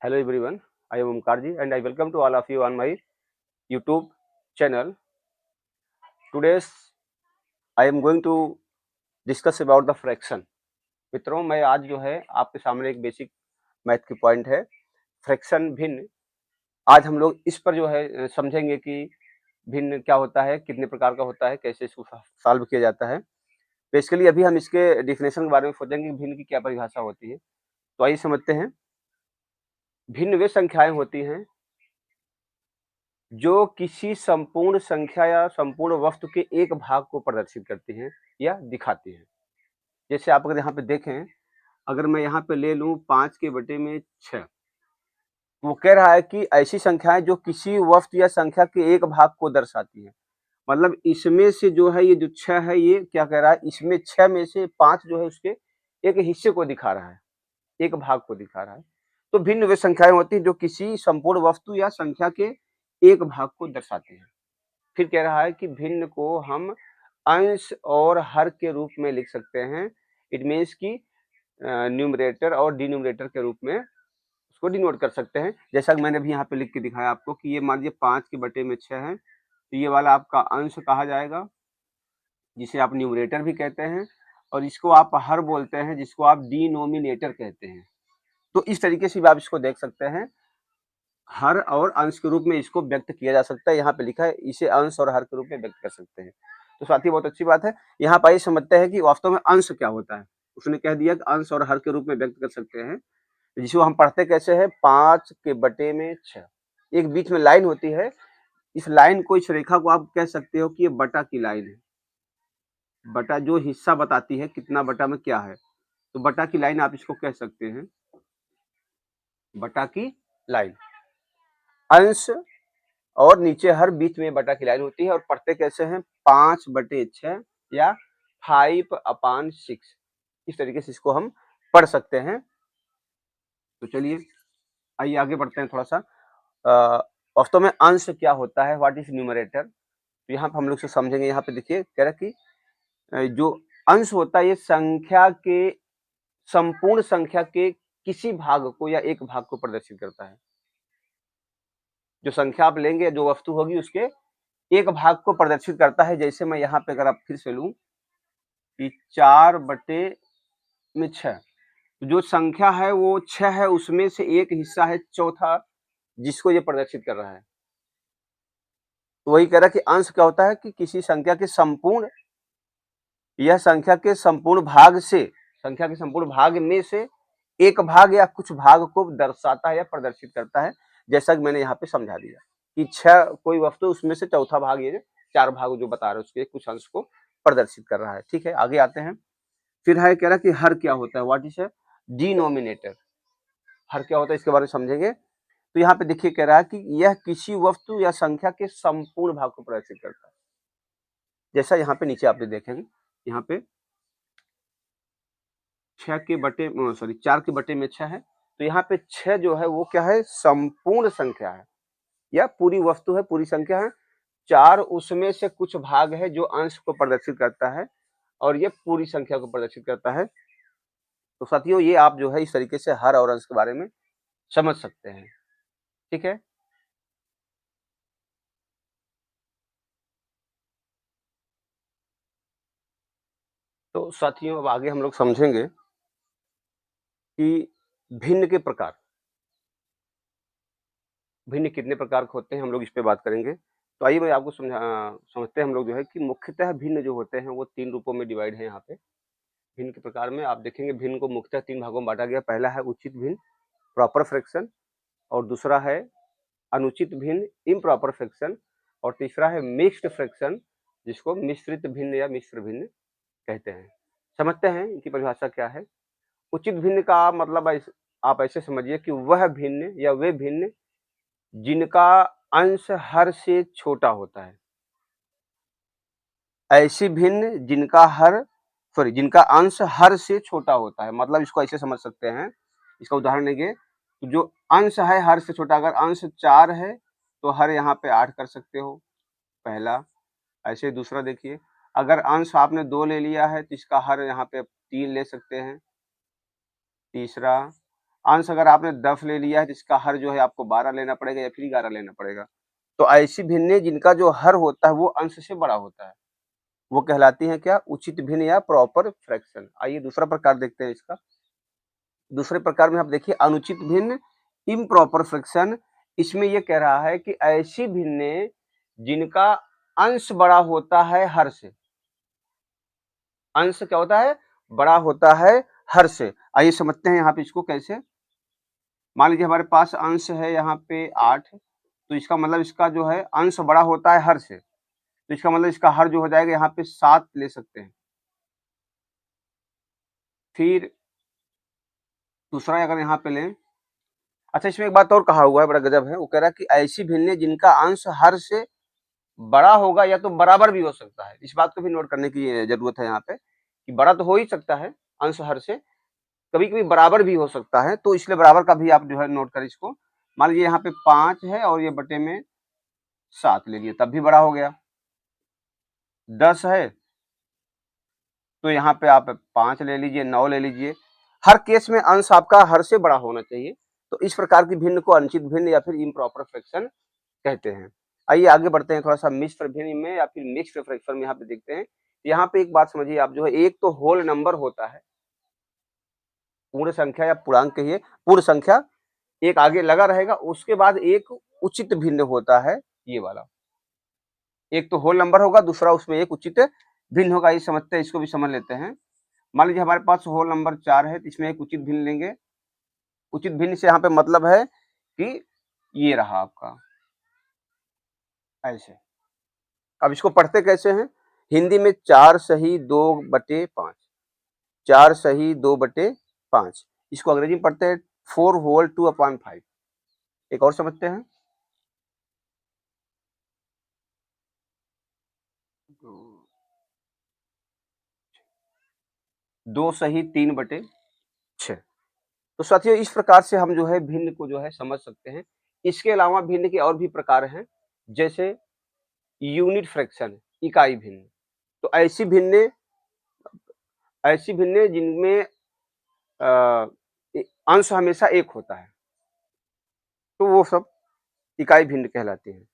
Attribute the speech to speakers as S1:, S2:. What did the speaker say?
S1: Hello everyone, I am Omkarji and I welcome to all of you on my YouTube channel. Today's I am going to discuss about the fraction. मित्रों मैं आज जो है आपके सामने एक basic math की पॉइंट है फ्रैक्शन भिन्न। आज हम लोग इस पर जो है समझेंगे कि भिन्न क्या होता है, कितने प्रकार का होता है, कैसे इसको सॉल्व किया जाता है। बेसिकली अभी हम इसके डेफिनेशन के बारे में सोचेंगे कि भिन्न की क्या परिभाषा होती है। तो आइए समझते हैं। भिन्न वे संख्याएं होती हैं जो किसी संपूर्ण संख्या या संपूर्ण वस्तु के एक भाग को प्रदर्शित करती हैं या दिखाती हैं। जैसे आप अगर यहाँ पे देखें, अगर मैं यहाँ पे ले लूँ 5 के बटे में 6, वो कह रहा है कि ऐसी संख्याएं जो किसी वस्तु या संख्या के एक भाग को दर्शाती हैं। मतलब इसमें से जो है ये जो 6 है, ये क्या कह रहा है, इसमें 6 में से 5 जो है उसके एक हिस्से को दिखा रहा है, एक भाग को दिखा रहा है। तो भिन्न वे संख्याएं होती हैं जो किसी संपूर्ण वस्तु या संख्या के एक भाग को दर्शाती हैं। फिर कह रहा है कि भिन्न को हम अंश और हर के रूप में लिख सकते हैं। इट मीन्स कि न्यूमरेटर और डिनोमिनेटर के रूप में उसको डिनोट कर सकते हैं। जैसा कि मैंने अभी यहाँ पे लिख के दिखाया आपको कि ये मान लीजिए 5 के बटे में 6 है, तो ये वाला आपका अंश कहा जाएगा, जिसे आप न्यूमरेटर भी कहते हैं, और इसको आप हर बोलते हैं, जिसको आप डिनोमिनेटर कहते हैं। तो इस तरीके से भी आप इसको देख सकते हैं। हर और अंश के रूप में इसको व्यक्त किया जा सकता है। यहाँ पे लिखा है इसे अंश और हर के रूप में व्यक्त कर सकते हैं। तो साथियों बहुत अच्छी बात है। यहाँ पर समझते हैं कि वास्तव में अंश क्या होता है। उसने कह दिया कि अंश और हर के रूप में व्यक्त कर सकते हैं, जिसको हम पढ़ते कैसे है, 5 के बटे में 6। एक बीच में लाइन होती है, इस लाइन को, इस रेखा को आप कह सकते हो कि ये बटा की लाइन है। बटा जो हिस्सा बताती है कितना बटा में क्या है, तो बटा की लाइन आप इसको कह सकते हैं, बटा की लाइन। अंश और नीचे हर बीच में बटा की लाइन होती है, और पढ़ते कैसे हैं, 5/6 या 5/6। इस तरीके से इसको हम पढ़ सकते हैं। तो चलिए आइए आगे बढ़ते हैं थोड़ा सा। वास्तव में अंश क्या होता है, व्हाट इज न्यूमरेटर, तो यहाँ पे हम लोग से समझेंगे। यहाँ पे देखिए कह रहा कि जो अंश होता है ये संख्या के, संपूर्ण संख्या के किसी भाग को या एक भाग को प्रदर्शित करता है। जो संख्या आप लेंगे, जो वस्तु होगी, उसके एक भाग को प्रदर्शित करता है। जैसे मैं यहाँ पे अगर आप फिर से लूं कि 4/6, जो संख्या है वो 6 है, उसमें से एक हिस्सा है चौथा, जिसको ये प्रदर्शित कर रहा है। तो वही कह रहा है कि अंश क्या होता है कि किसी संख्या के संपूर्ण या संख्या के संपूर्ण भाग से, संख्या के संपूर्ण भाग में से एक भाग या कुछ भाग को दर्शाता है या प्रदर्शित करता है। जैसा कि मैंने यहाँ पे समझा दिया कि 6 कोई वस्तु, उसमें से चौथा भाग, ये 4 भाग जो बता रहे हैं उसके कुछ अंश को प्रदर्शित कर रहा है। ठीक है, आगे आते हैं। फिर है कह रहा है कि हर क्या होता है, व्हाट इज ए डिनोमिनेटर। हर क्या होता है इसके बारे में समझेंगे। तो यहाँ पे देखिए कह रहा है कि यह किसी वस्तु या संख्या के संपूर्ण भाग को प्रदर्शित करता है। जैसा यहाँ पे नीचे आप देखेंगे, यहाँ पे 4 के बटे में 6 है, तो यहाँ पे 6 जो है वो क्या है, संपूर्ण संख्या है या पूरी वस्तु है, पूरी संख्या है। 4 उसमें से कुछ भाग है जो अंश को प्रदर्शित करता है, और ये पूरी संख्या को प्रदर्शित करता है। तो साथियों ये आप जो है इस तरीके से हर और अंश के बारे में समझ सकते हैं। ठीक है, तो साथियों अब आगे हम लोग समझेंगे कि भिन्न के प्रकार, भिन्न कितने प्रकार के होते हैं, हम लोग इस पे बात करेंगे। तो आइए मैं आपको समझते हैं हम लोग जो है कि मुख्यतः भिन्न जो होते हैं वो 3 रूपों में डिवाइड है। यहाँ पे भिन्न के प्रकार में आप देखेंगे भिन्न को मुख्यतः 3 भागों में बांटा गया। पहला है उचित भिन्न, प्रॉपर फ्रैक्शन, और दूसरा है अनुचित भिन्न, इम्प्रॉपर फ्रैक्शन, और तीसरा है मिक्स्ड फ्रैक्शन, जिसको मिश्रित भिन्न या मिश्र भिन्न कहते हैं। समझते हैं इनकी परिभाषा क्या है। उचित भिन्न का मतलब आप ऐसे समझिए कि वह भिन्न या वे भिन्न जिनका अंश हर से छोटा होता है। ऐसी भिन्न जिनका अंश हर से छोटा होता है। मतलब इसको ऐसे समझ सकते हैं, इसका उदाहरण लेंगे, जो अंश है हर से छोटा, अगर अंश 4 है तो हर यहाँ पे 8 कर सकते हो, पहला। ऐसे दूसरा देखिए, अगर अंश आपने 2 ले लिया है तो इसका हर यहाँ पे 3 ले सकते हैं, तीसरा। अंश अगर आपने 10 ले लिया है तो इसका हर जो है आपको 12 लेना पड़ेगा या फिर 11 लेना पड़ेगा। तो ऐसी भिन्नें जिनका जो हर होता है वो अंश से बड़ा होता है, वो कहलाती हैं क्या? उचित भिन्न या प्रॉपर फ्रैक्शन। आइए दूसरा प्रकार देखते हैं इसका। दूसरे प्रकार में आप देखिए अनुचित भिन्न, इम्प्रॉपर फ्रैक्शन। इसमें ये कह रहा है कि ऐसी भिन्नें जिनका अंश बड़ा होता है हर से। अंश क्या होता है? बड़ा होता है हर से। आइए समझते हैं यहाँ पे इसको कैसे। मान लीजिए हमारे पास अंश है यहाँ पे 8, तो इसका मतलब इसका जो है अंश बड़ा होता है हर से, तो इसका मतलब इसका हर जो हो जाएगा यहाँ पे 7 ले सकते हैं। फिर दूसरा अगर यहाँ पे लें, अच्छा इसमें एक बात और कहा हुआ है, बड़ा गजब है, वो कह रहा है कि ऐसी भिन्नें जिनका अंश हर से बड़ा होगा या तो बराबर भी हो सकता है। इस बात को भी नोट करने की जरूरत है यहाँ पे कि बड़ा तो हो ही सकता है अंश हर से, कभी-कभी बराबर भी हो सकता है, तो इसलिए बराबर का भी आप जो है नोट करें इसको। मान लीजिए यहाँ पे 5 है और ये बटे में 7 ले लिए, तब भी बड़ा हो गया। 10 है तो यहाँ पे आप 5 ले लीजिए, 9 ले लीजिए। हर केस में अंश आपका हर से बड़ा होना चाहिए। तो इस प्रकार की भिन्न को अनुचित भिन्न या फिर इम्प्रॉपर फ्रैक्शन कहते हैं। आइए आगे बढ़ते हैं थोड़ा-सा मिश्र भिन्न में या फिर मिक्स्ड फ्रैक्शन में यहाँ पे देखते हैं। यहाँ पे एक बात समझिए आप जो है, एक तो होल नंबर होता है, पूर्ण संख्या या पूर्णांक कहिए, पूर्ण संख्या एक आगे लगा रहेगा, उसके बाद एक उचित भिन्न होता है ये वाला। एक तो होल नंबर होगा, दूसरा उसमें एक उचित भिन्न होगा। ये समझते हैं, इसको भी समझ लेते हैं। मान लीजिए हमारे पास होल नंबर 4 है, तो इसमें एक उचित भिन्न लेंगे। उचित भिन्न से यहाँ पे मतलब है कि ये रहा आपका, ऐसे। अब इसको पढ़ते कैसे हैं? हिंदी में 4 सही 2/5, 4 सही 2/5। इसको अंग्रेजी में पढ़ते हैं 4 होल 2/5। एक और समझते हैं। 2 सही 3/6। तो साथियों इस प्रकार से हम जो है भिन्न को जो है समझ सकते हैं। इसके अलावा भिन्न के और भी प्रकार हैं, जैसे यूनिट फ्रैक्शन, इकाई भिन्न। तो ऐसी भिन्नें जिनमें अ, अंश हमेशा एक होता है, तो वो सब इकाई भिन्न कहलाती हैं।